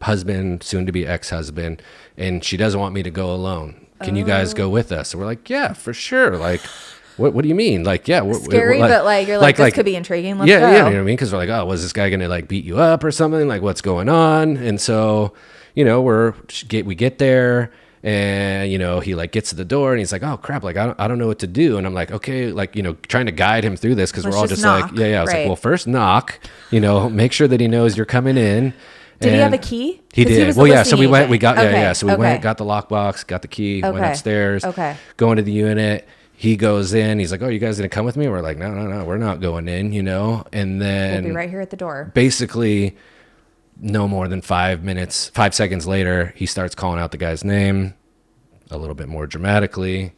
husband, soon to be ex-husband, and she doesn't want me to go alone. Can you guys go with us? And we're like, yeah, for sure. Like, what do you mean? Like, yeah,
scary, but like, you're like, this could be intriguing. Let's go.
Yeah, you know what I mean? Because we're like, oh, was this guy gonna like beat you up or something? Like, what's going on? And so, you know, we get there, and you know, he like gets to the door, and he's like, oh crap, like I don't know what to do. And I'm like, okay, like, you know, trying to guide him through this because we're all just
knock.
like, yeah. I was
Right.
like, well, first knock, you know, make sure that he knows you're coming in.
Did he have a key?
He did. Well, yeah. So we went. We got.
Okay.
Yeah. So we
Okay.
went. Got the lockbox. Got the key. Went upstairs.
Okay.
Go into the unit. He goes in. He's like, "Oh, you guys gonna come with me?" We're like, "No, we're not going in." You know. And then
We'll be right here at the door.
basically, no more than 5 seconds later, he starts calling out the guy's name, a little bit more dramatically,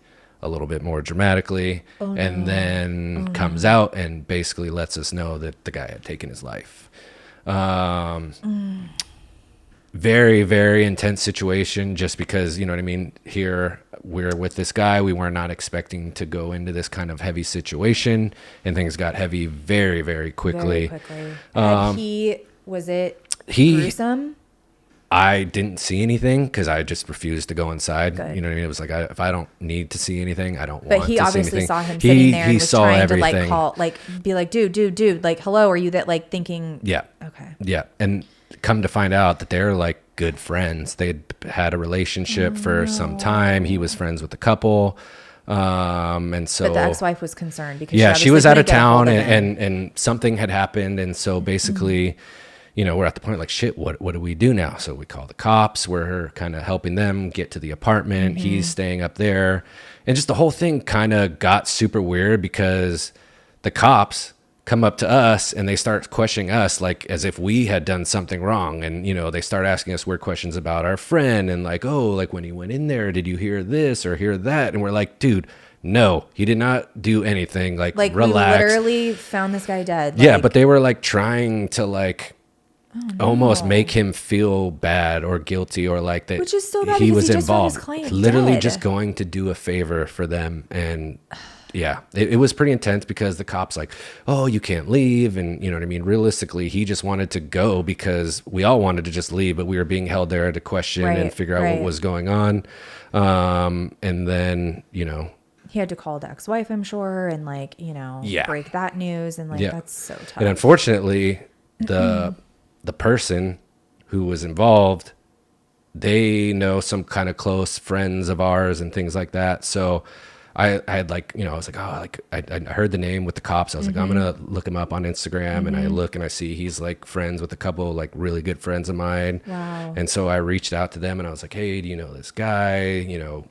and then comes out and basically lets us know that the guy had taken his life. Very, very intense situation, just because, you know what I mean, here we're with this guy. We were not expecting to go into this kind of heavy situation, and things got heavy very, very quickly.
Very quickly. And was it gruesome?
I didn't see anything because I just refused to go inside.
Good.
You know what I mean? It was like, if I don't need to see anything, I don't
But
want to
he
see anything.
obviously saw him sitting there and was
saw
trying
everything.
to like call, like be like, dude, like, hello, are you that, like, thinking?
Yeah.
Okay.
Yeah. And come to find out that they're like good friends. They'd had a relationship for some time. He was friends with the couple. And so,
But the ex-wife was concerned because
she was out of town,
and
and something had happened. And so basically, you know, we're at the point like, shit, what do we do now? So we call the cops. We're kind of helping them get to the apartment. He's staying up there. And just the whole thing kind of got super weird because the cops come up to us and they start questioning us like as if we had done something wrong. And, you know, they start asking us weird questions about our friend and like, oh, like when he went in there, did you hear this or hear that? And we're like, dude, no, he did not do anything. Like relax.
We literally found this guy dead.
Yeah, but they were like trying to like almost make him feel bad or guilty or like that,
which is so bad
he
because
was
he just found his
involved.
client
Literally
dead.
just going to do a favor for them. And yeah, it was pretty intense because the cops like, oh, you can't leave. And you know what I mean? Realistically, he just wanted to go because we all wanted to just leave, but we were being held there to question and figure out what was going on. And then, you know,
he had to call the ex-wife, I'm sure, and like, you know, break that news. And like, that's so tough.
And unfortunately, the person who was involved, they know some kind of close friends of ours and things like that. So I had like, you know, I was like, oh, like I heard the name with the cops. I was like, I'm going to look him up on Instagram. And I look and I see he's like friends with a couple of like really good friends of mine.
Wow.
And so I reached out to them and I was like, hey, do you know this guy? You know,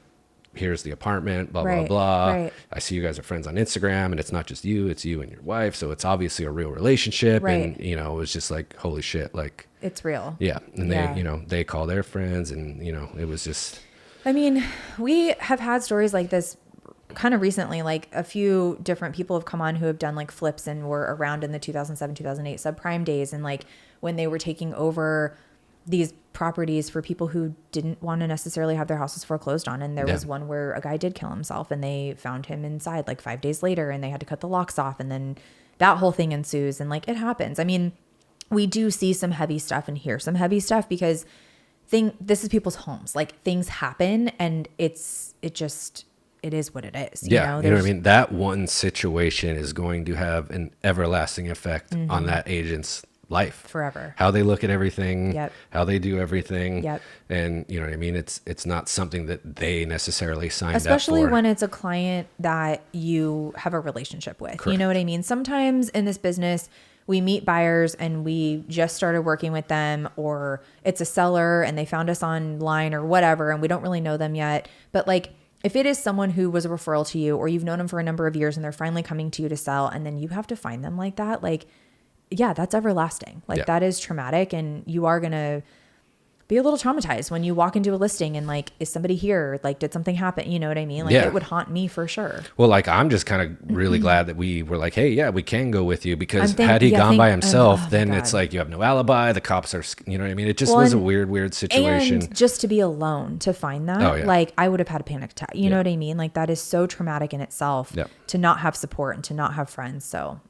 here's the apartment, blah, blah, blah.
Right.
I see you guys are friends on Instagram and it's not just you, it's you and your wife. So it's obviously a real relationship.
Right.
And, you know, it was just like, holy shit. Like,
it's real.
yeah. And they, you know, they call their friends and, you know, it was just.
I mean, we have had stories like this kind of recently. Like a few different people have come on who have done like flips and were around in the 2007, 2008 subprime days. And like when they were taking over these properties for people who didn't want to necessarily have their houses foreclosed on. And there was one where a guy did kill himself and they found him inside like 5 days later and they had to cut the locks off. And then that whole thing ensues. And like, it happens. I mean, we do see some heavy stuff and hear some heavy stuff because this is people's homes. Like things happen and it is what it is.
You know what I mean? That one situation is going to have an everlasting effect on that agent's life
forever.
How they look at everything, how they do everything. And you know what I mean? It's not something that they necessarily signed up for.
Especially when it's a client that you have a relationship with. Correct. You know what I mean? Sometimes in this business, we meet buyers and we just started working with them, or it's a seller and they found us online or whatever, and we don't really know them yet. But like, if it is someone who was a referral to you or you've known them for a number of years and they're finally coming to you to sell and then you have to find them like that, like, yeah, that's everlasting. Like that is traumatic and you are going to be a little traumatized when you walk into a listing and like, is somebody here? Like, did something happen? You know what I mean? Like it would haunt me for sure.
Well, like, I'm just kind of really glad that we were like, hey, yeah, we can go with you because had he gone by himself, then it's like, you have no alibi. The cops are, you know what I mean? It just was a weird situation.
And just to be alone to find that, like I would have had a panic attack. You know what I mean? Like that is so traumatic in itself to not have support and to not have friends. So,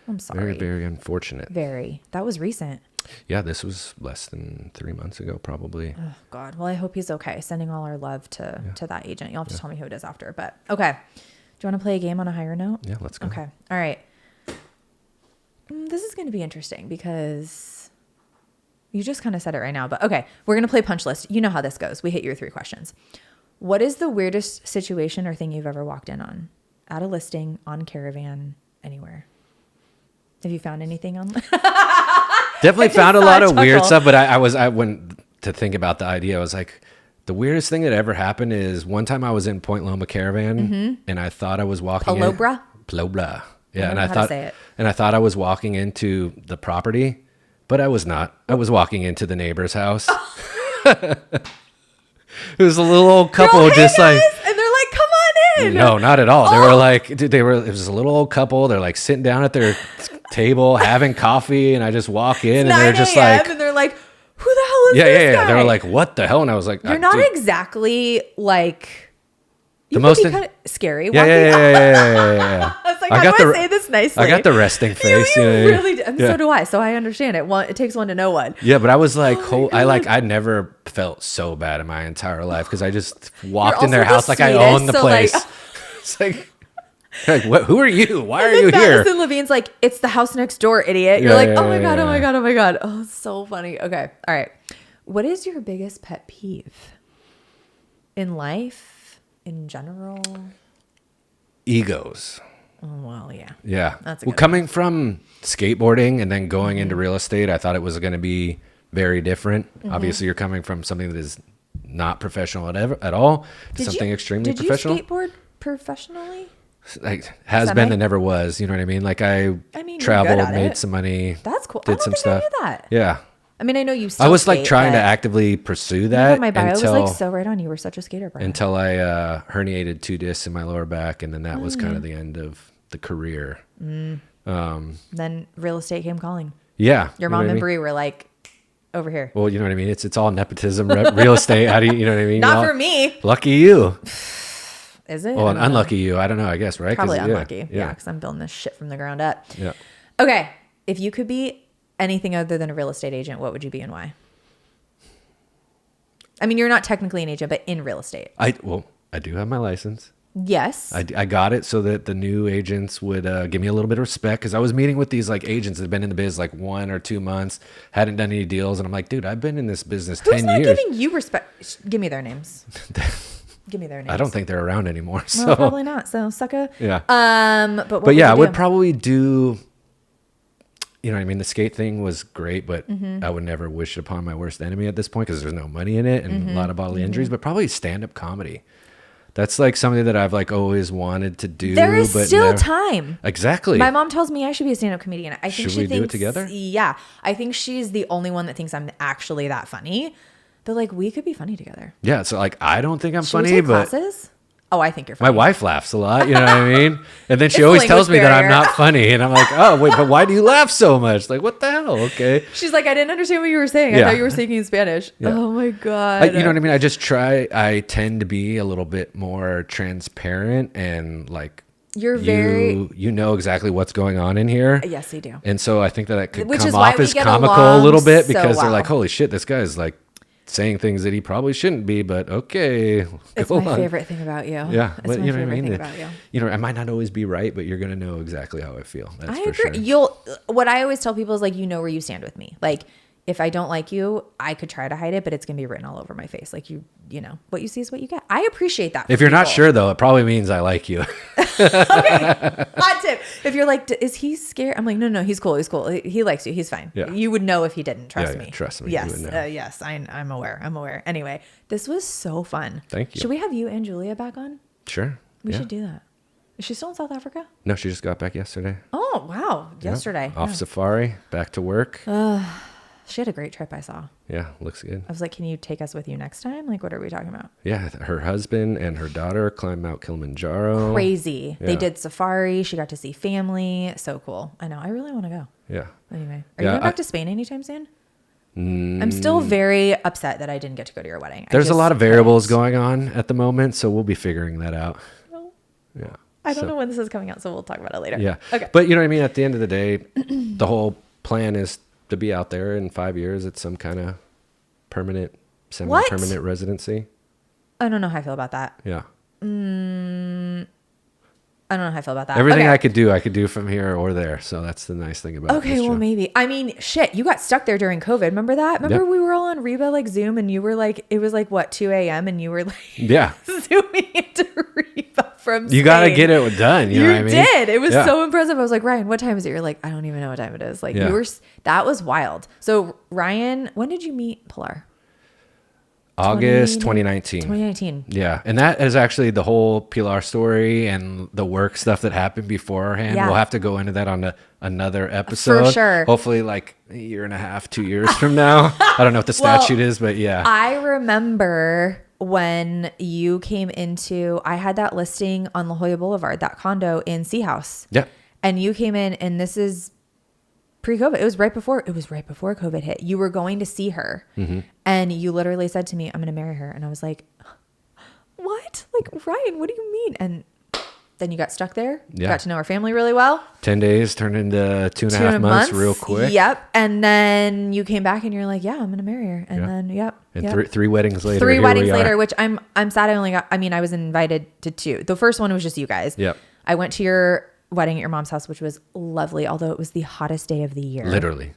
I'm sorry.
Very, very unfortunate.
Very. That was recent.
Yeah, this was less than 3 months ago, probably.
Oh God. Well, I hope he's okay. Sending all our love to that agent. You'll have to tell me who it is after. But okay. Do you want to play a game on a higher note?
Yeah, let's go.
Okay. All right. This is going to be interesting because you just kind of said it right now. But okay, we're going to play punch list. You know how this goes. We hit your 3 questions. What is the weirdest situation or thing you've ever walked in on? At a listing, on Caravan, anywhere? Have you found anything on?
Definitely found a lot of weird stuff, but I went to think about the idea. I was like, the weirdest thing that ever happened is one time I was in Point Loma Caravan and I thought I was walking
Palobra?
Palobra. Yeah,
I
thought I was walking into the property, but I was not. I was walking into the neighbor's house. It was a little old couple,
Girl, hey
just
guys!
like,
And they're like, come on in.
no, not at all. They were like, dude, it was a little old couple. They're like sitting down at their table having coffee, and I just walk in, and they're just like,
and they're like, who the hell is this guy?
They were like, what the hell? And I was like,
you're not
dude,
exactly like. You
the
could
most
be kind of scary.
yeah.
I was like, how do I say this nicely?
I got the resting face.
You
you know what I mean?
really do. So do I. So I understand it. Well, it takes one to know one.
Yeah, but I was like, I never felt so bad in my entire life because I just walked in their house like I own the place. It's like, what? Who are you? Why are you here?
Madison Levine's like, it's the house next door, idiot. You're like, oh my God, oh my God, oh my God. Oh, it's so funny. Okay. All right. What is your biggest pet peeve in life? In general,
Egos.
Oh, well, yeah.
Yeah.
That's a
well,
good
coming from skateboarding and then going into real estate, I thought it was going to be very different. Obviously, you're coming from something that is not professional at all to something extremely professional.
Did you skateboard professionally?
Like has been that never was. You know what I mean? Like I
mean,
traveled, made some money.
That's cool.
Did some stuff.
I knew that.
Yeah.
I mean, I know you still
I was like
skate,
trying to
but
actively pursue that
my bio
until,
was like so right on. You were such a skater, Brian.
until I herniated 2 discs in my lower back, and then that was kind of the end of the career.
Then real estate came calling.
Yeah.
Your mom and Bree were like, over here.
Well, you know what I mean? It's all nepotism, real estate. How do you know what I mean?
Not for me.
Lucky you.
Is it?
Well, unlucky you. I don't know, I guess, right?
Probably unlucky. Yeah, because I'm building this shit from the ground up.
Yeah.
Okay. If you could be anything other than a real estate agent, what would you be and why? I mean, you're not technically an agent, but in real estate.
I do have my license.
Yes.
I got it so that the new agents would give me a little bit of respect, because I was meeting with these like agents that have been in the biz like 1 or 2 months, hadn't done any deals, and I'm like, dude, I've been in this business 10 years.
Who's not giving you respect? Give me their names. Give me their names.
I don't think they're around anymore. So
well, probably not. So sucka.
Yeah.
But
yeah, I would probably do. You know what I mean? The skate thing was great, but I would never wish it upon my worst enemy at this point because there's no money in it and a lot of bodily injuries, but probably stand-up comedy. That's like something that I've like always wanted to do.
There is
but
still time.
Exactly.
My mom tells me I should be a stand-up comedian. I think
Should
she
we
thinks,
do it together?
Yeah. I think she's the only one that thinks I'm actually that funny. But like, we could be funny together.
Yeah. So like, I don't think I'm
Should
funny,
we take
but
classes? Oh, I think you're
my
funny.
wife laughs a lot. You know what I mean? And then she
It's
always
language
tells me that I'm
barrier.
not funny. And I'm like, oh, wait, but why do you laugh so much? Like, what the hell? Okay.
She's like, I didn't understand what you were saying. I
Yeah.
thought you were speaking in Spanish.
Yeah.
Oh my God.
You know what I mean? I tend to be a little bit more transparent and like,
You're very...
you know exactly what's going on in here.
Yes, you do.
And so I think that could
Which
come
is why
off
we
as
get
comical a
along
little bit
so
because they're
well.
like, holy shit, this guy's like saying things that he probably shouldn't be, but okay.
It's
go
my
on.
favorite thing about you.
Yeah.
It's
But
my
you know what I
favorite
mean?
thing about you.
You know, I might not always be right, but you're going to know exactly how I feel. That's
I
for
agree.
sure.
What I always tell people is like, you know where you stand with me. Like, if I don't like you, I could try to hide it, but it's going to be written all over my face. Like you know, what you see is what you get. I appreciate that.
If you're not sure though, it probably means I like you.
Okay. Hot tip. If you're like, is he scared? I'm like, no, he's cool. He's cool. He likes you. He's fine.
Yeah.
You would know if he didn't. Trust me.
Trust me.
Yes.
You would know.
Yes. I'm aware. Anyway, this was so fun.
Thank you.
Should we have you and Julia back on?
Sure.
We
Yeah.
should do that. Is she still in South Africa?
No, she just got back yesterday.
Oh, wow. Yesterday.
Off
Yeah.
safari, back to work.
She had a great trip, I saw.
Yeah, looks good.
I was like, can you take us with you next time? Like, what are we talking about?
Yeah, her husband and her daughter climbed Mount Kilimanjaro.
Crazy.
Yeah.
They did safari. She got to see family. So cool. I know. I really want to go.
Yeah.
Anyway, are
Yeah,
you going back to Spain anytime soon? I'm still very upset that I didn't get to go to your wedding.
There's a lot of variables going on at the moment, so we'll be figuring that out.
Well,
Yeah.
I don't know when this is coming out, so we'll talk about it later.
Yeah.
Okay.
But you know what I mean? At the end of the day, the whole plan is to be out there in 5 years at some kind of permanent, semi-permanent residency.
I don't know how I feel about that.
Yeah.
I don't know how I feel about that.
Everything I could do from here or there. So that's the nice thing about it.
Okay, well, maybe. I mean, shit, you got stuck there during COVID. Remember that? Remember we were all on Reba, like Zoom, and you were like, it was like, what, 2 a.m. and you were like zooming into Reba from Spain.
You got to get it done. You know what I mean?
Did. It was so impressive. I was like, Ryan, what time is it? You're like, I don't even know what time it is. Like you were, that was wild. So Ryan, when did you meet Pilar?
August 2019.
2019.
Yeah. And that is actually the whole Pilar story and the work stuff that happened beforehand.
Yeah.
We'll have to go into that on another episode.
For sure.
Hopefully like a year and a half, 2 years from now. I don't know what the statute is, but yeah.
I remember when you came into, I had that listing on La Jolla Boulevard, that condo in Sea House.
Yeah.
And you came in, and this is pre-COVID. It was right before COVID hit. You were going to see her. Mm-hmm. And you literally said to me, I'm going to marry her. And I was like, what? Like, Ryan, what do you mean? And then you got stuck there. Yeah. You got to know her family really well.
10 days turned into 2.5 months real quick.
Yep. And then you came back and you're like, yeah, I'm going to marry her. And then,
And three weddings later.
3 weddings later, which I'm sad I was invited to 2. The first one was just you guys.
Yep.
I went to your wedding at your mom's house, which was lovely, although it was the hottest day of the year.
Literally.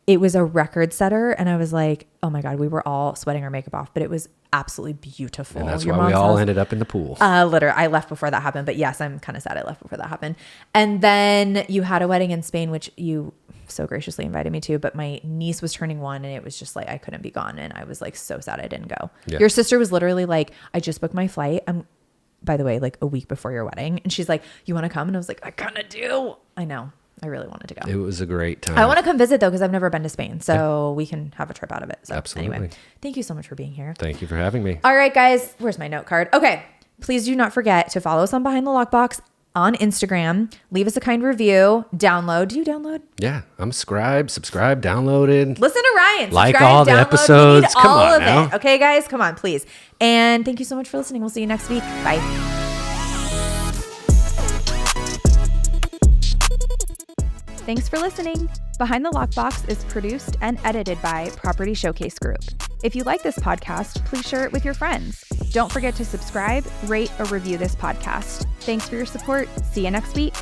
It was a record setter, and I was like, oh my God, we were all sweating our makeup off, but it was absolutely beautiful.
And that's why we all ended up in the pool.
Literally, I left before that happened, but yes, I'm kind of sad I left before that happened. And then you had a wedding in Spain, which you so graciously invited me to, but my niece was turning 1, and it was just like, I couldn't be gone. And I was like, so sad I didn't go. Yeah. Your sister was literally like, I just booked my flight. I'm, by the way, like a week before your wedding. And she's like, you want to come? And I was like, I kind of do. I know. I really wanted to go.
It was a great time.
I want to come visit though, because I've never been to Spain. So we can have a trip out of it. So
absolutely.
Anyway, thank you so much for being here.
Thank you for having me.
All right, guys. Where's my note card? Okay. Please do not forget to follow us on Behind the Lockbox on Instagram. Leave us a kind review. Download. Do you download?
Yeah. I'm subscribed, downloaded.
Listen to Ryan.
Like all the episodes. Come on now.
It. Okay, guys. Come on, please. And thank you so much for listening. We'll see you next week. Bye.
Thanks for listening. Behind the Lockbox is produced and edited by Property Showcase Group. If you like this podcast, please share it with your friends. Don't forget to subscribe, rate, or review this podcast. Thanks for your support. See you next week.